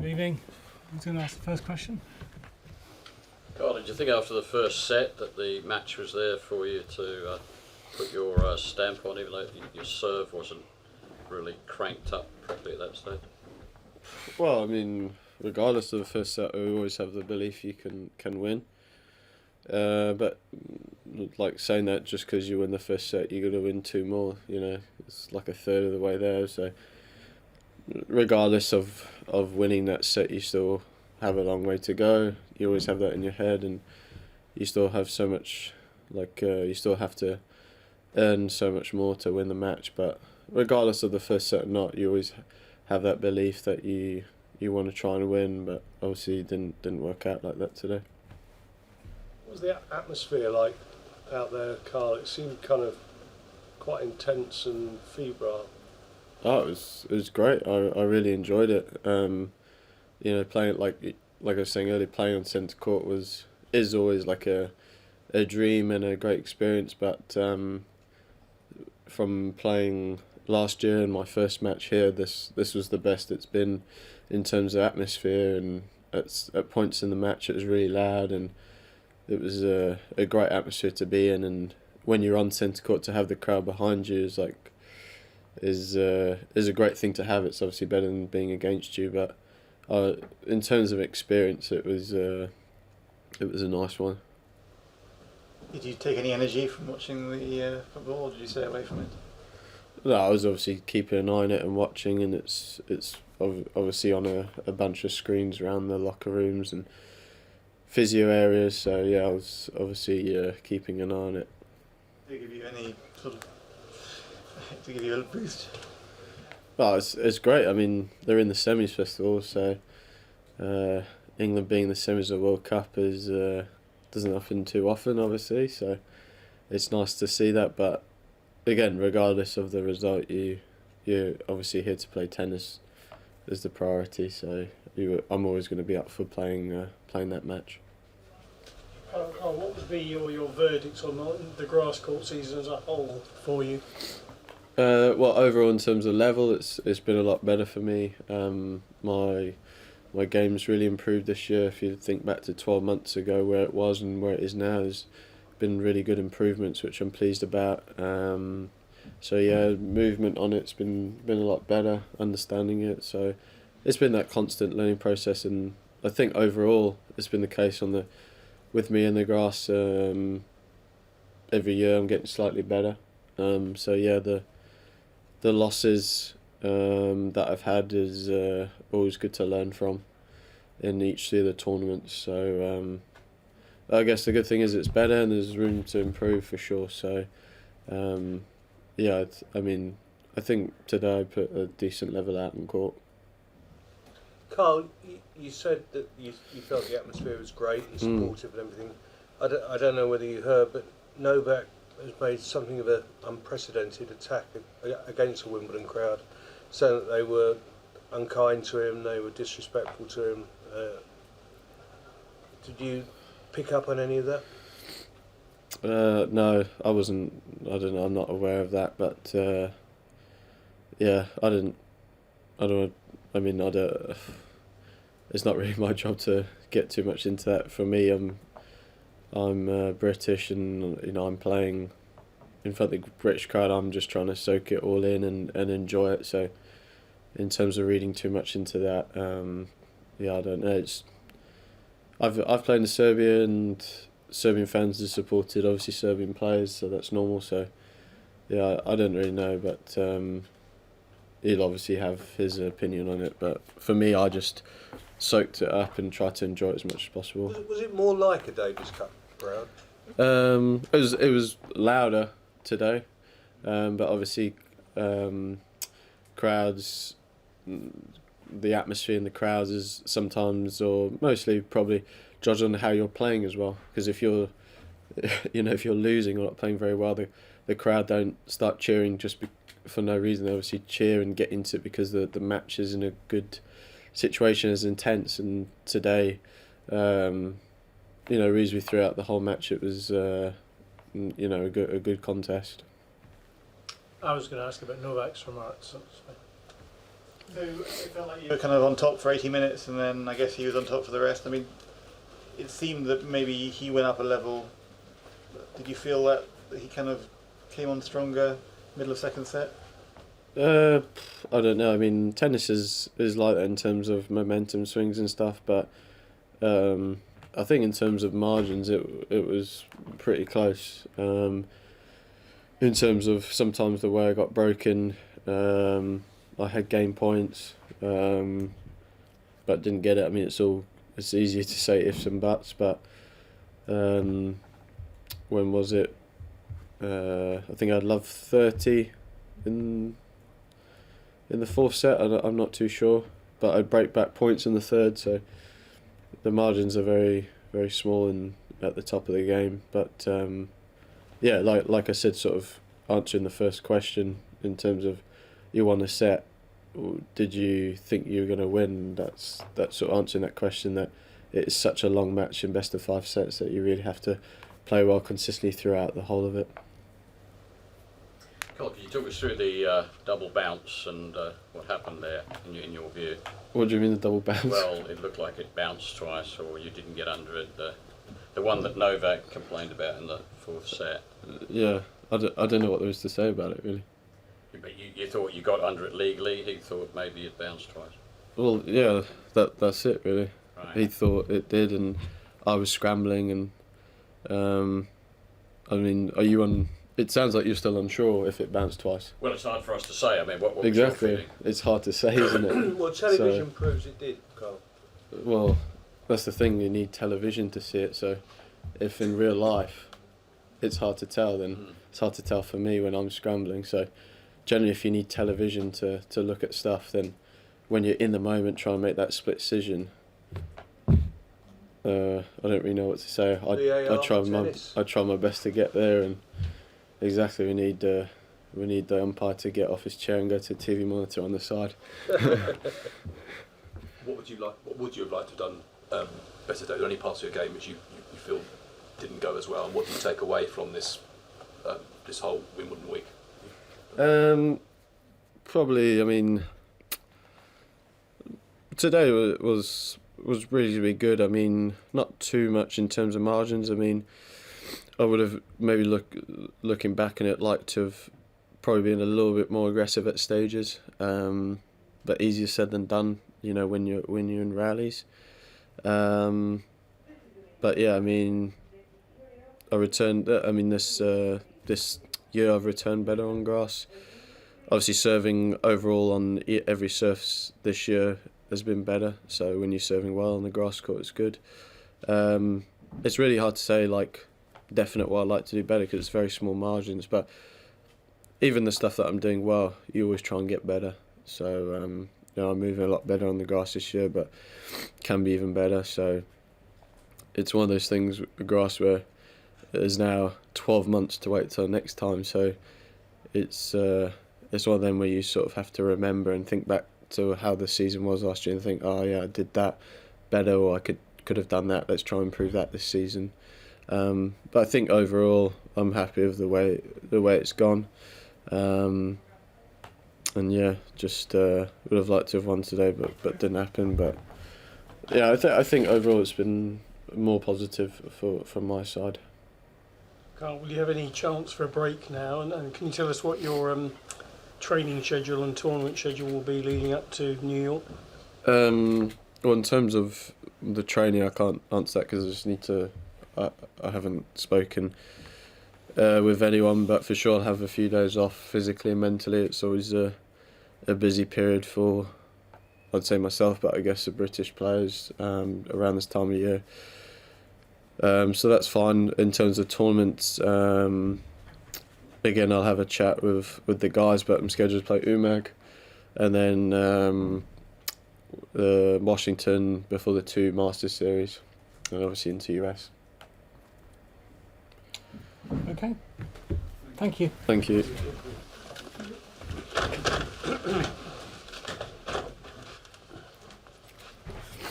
evening. Who's going to ask the first question? God, did you think after the first set that the match was there for you to put your stamp on, even though your serve wasn't really cranked up properly at that stage? Well, I mean, regardless of the first set, we always have the belief you can win. But like saying that just because you win the first set, you're going to win two more. You know, it's like a third of the way there. So regardless of winning that set, you still have a long way to go. You always have that in your head, and you still have so much, you still have to earn so much more to win the match. But regardless of the first set or not, you always have that belief that you want to try and win. But obviously, it didn't work out like that today. What was the atmosphere like out there, Carl? It seemed kind of quite intense and febrile. Oh, it was great. I really enjoyed it. You know, playing like I was saying earlier, playing on centre court is always like a dream and a great experience. But from playing last year in my first match here, this was the best it's been in terms of atmosphere. And at points in the match, it was really loud, and it was a great atmosphere to be in. And when you're on centre court, to have the crowd behind you is a great thing to have. It's obviously better than being against you, but in terms of experience, it was a nice one. Did you take any energy from watching the football, or did you stay away from it? No, I was obviously keeping an eye on it and watching, and it's obviously on a bunch of screens around the locker rooms and physio areas. So yeah, I was obviously keeping an eye on it. Did it give you any sort of to give you a boost? Well, it's great. I mean, they're in the semis first of all, so England being the semis of the World Cup doesn't happen too often, obviously. So it's nice to see that. But again, regardless of the result, you're obviously here to play tennis is the priority. So I'm always going to be up for playing that match. What would be your verdict on the grass court season as a whole for you? Well, overall in terms of level, it's been a lot better for me. My game's really improved this year. If you think back to 12 months ago, where it was and where it is now, there's been really good improvements, which I'm pleased about. So yeah, movement on it's been a lot better, understanding it. So it's been that constant learning process, and I think overall it's been the case with me and the grass. Every year I'm getting slightly better. So yeah, the losses that I've had is always good to learn from in each of the tournaments. So I guess the good thing is it's better and there's room to improve for sure. So yeah, I mean, I think today I put a decent level out in court. Carl, you said that you felt the atmosphere was great and supportive and everything. I don't know whether you heard, but Novak has made something of an unprecedented attack against the Wimbledon crowd, saying that they were unkind to him, they were disrespectful to him. Did you pick up on any of that? No, I wasn't. I don't know. I'm not aware of that, but yeah, I didn't. I mean, I don't. It's not really my job to get too much into that. For me, I'm British, and you know I'm playing in front of the British crowd. I'm just trying to soak it all in and enjoy it. So, in terms of reading too much into that, yeah, I don't know. I've played in Serbia, and Serbian fans are supported obviously Serbian players, so that's normal. So, yeah, I don't really know, but he'll obviously have his opinion on it. But for me, I just soaked it up and tried to enjoy it as much as possible. Was it more like a Davis Cup crowd? It was louder today, but obviously crowds, the atmosphere in the crowds is sometimes or mostly probably judged on how you're playing as well. Because if you're losing or not playing very well, the crowd don't start cheering just for no reason. They obviously cheer and get into it because the match is in a good situation, is intense. And today, reasonably throughout the whole match, it was a good contest. I was going to ask about Novaks' remarks. So it felt like you were kind of on top for 80 minutes, and then I guess he was on top for the rest. I mean, it seemed that maybe he went up a level. Did you feel that he kind of came on stronger middle of second set? I don't know. I mean, tennis is like that in terms of momentum swings and stuff, but I think in terms of margins, it was pretty close. In terms of sometimes the way I got broken, I had game points, but didn't get it. I mean, it's easier to say ifs and buts, but when was it? I think I'd love 30 in the fourth set. I'm not too sure, but I'd break back points in the third, so the margins are very, very small at the top of the game. But yeah, like I said, sort of answering the first question in terms of you won a set, did you think you were going to win? That's sort of answering that question, that it's such a long match in best of 5 sets that you really have to play well consistently throughout the whole of it. Carl, could you talk us through the double bounce and what happened there in your view? What do you mean the double bounce? Well, it looked like it bounced twice, or you didn't get under it. The one that Novak complained about in the fourth set. Yeah, I don't know what there is to say about it, really. But you thought you got under it legally. He thought maybe it bounced twice. Well, yeah, that's it, really. Right. He thought it did, and I was scrambling, and I mean, are you on? It sounds like you're still unsure if it bounced twice. Well, it's hard for us to say. I mean, what was Exactly. your feeling? It's hard to say, isn't it? Well, television proves it did, Carl. Well, that's the thing. You need television to see it. So, if in real life, it's hard to tell, then it's hard to tell for me when I'm scrambling. So, generally, if you need television to look at stuff, then when you're in the moment, try and make that split decision. I don't really know what to say. I try my best to get there, and exactly we need the umpire to get off his chair and go to the TV monitor on the side. What would you have liked to have done better? Are there any parts of your game which you feel didn't go as well? And what do you take away from this whole Wimbledon week? Probably, I mean, today was really good. I mean, not too much in terms of margins. I mean, I would have maybe looking back on it, liked to have probably been a little bit more aggressive at stages, but easier said than done. You know, when you're in rallies. But yeah, I mean, I returned. I mean, this year I've returned better on grass. Obviously, serving overall on every surface this year has been better. So when you're serving well on the grass court, it's good. It's really hard to say like definite what I'd like to do better because it's very small margins. But even the stuff that I'm doing well, you always try and get better. So you know, I'm moving a lot better on the grass this year, but can be even better. So it's one of those things with the grass where there's now 12 months to wait till next time. So it's one of them where you sort of have to remember and think back to how the season was last year and think, oh yeah, I did that better, or I could have done that. Let's try and improve that this season. But I think overall, I'm happy with the way it's gone. And yeah, just would have liked to have won today, but didn't happen. But yeah, I think overall it's been more positive from my side. Carl, will you have any chance for a break now? And can you tell us what your training schedule and tournament schedule will be leading up to New York? Well, in terms of the training, I can't answer that because I just need to. I haven't spoken with anyone, but for sure I'll have a few days off physically and mentally. It's always a busy period for, I'd say myself, but I guess the British players around this time of year. So that's fine. In terms of tournaments, again, I'll have a chat with the guys, but I'm scheduled to play Umag, and then Washington before the 2 Masters series, and obviously into US. Okay. Thank you. Thank you.